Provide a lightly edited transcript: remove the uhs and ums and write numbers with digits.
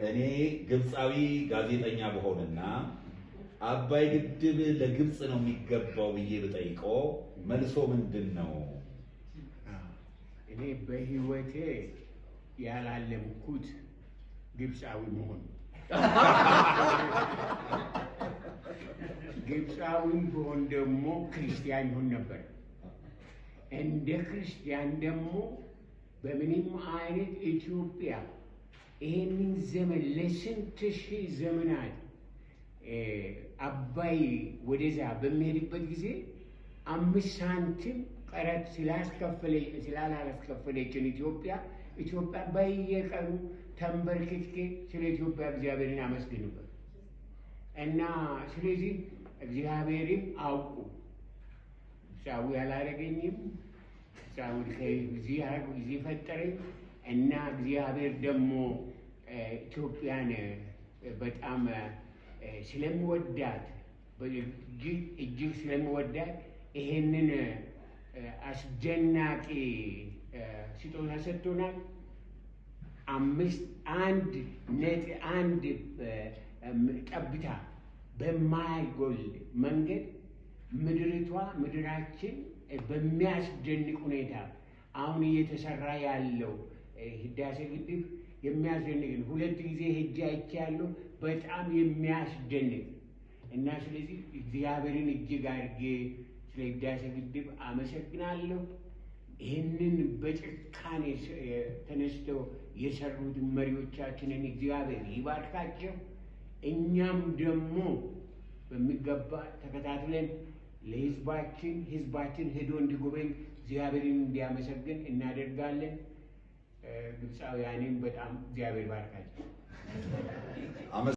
እኔ ግብፃዊ ጋዜጠኛ በሆነና አባይ ግድብ ለግብጽ ነው የሚገባው ብዬ ብጠይቀው መልሶ ምንድነው? እኔ በህይወቴ ያላለምኩት ግብፃዊ መሆን ግብፃዊ ቢሆን ደግሞ ክርስቲያን ይሆን ነበር። እንደ ክርስቲያን ደግሞ በምንም አይነት ኢትዮጵያ ይሄንን ዘመን ለስንት ሺህ ዘመናት አባይ ወደዛ በሚሄድበት ጊዜ 5 ሳንቲም ቀረጥ ስላላስከፈለችን ኢትዮጵያ በየቀኑ ተንበርክኬ ስለ ኢትዮጵያ እግዚአብሔርን አመስግንበት እና ስለዚህ እግዚአብሔርን አውቁ ሳው ያላረገኝም ሳው ከዚህ ፈጠረኝ እና እግዚአብሔር ደግሞ ኢትዮጵያን በጣም ስለምወዳት እጅግ ስለምወዳት ይሄንን አስደናቂ ስጦታ ሰጥቶናል። 1.1 ጠብታ በማይጎል መንገድ ምድራችን በሚያስደንቅ ሁኔታ አሁን እየተሰራ ያለው ህዳሴ ግድብ የሚያስደንቅ ነው። 2 ጊዜ ሄጄ አይቻለሁ። በጣም የሚያስደንቅ እና ስለዚህ እግዚአብሔርን እጅግ አድርጌ ስለ ህዳሴ ግድብ አመሰግናለሁ። ይህንን በጭካኔ ተነስተው የሰሩት መሪዎቻችንን እግዚአብሔር ይባርካቸው። እኛም ደግሞ በሚገባ ተከታትለን ለህዝባችን ሄዶ እንዲጎበኝ እግዚአብሔርን እንዲያመሰግን እናደርጋለን። ግብፃውያንን በጣም እግዚአብሔር ይባርካቸው።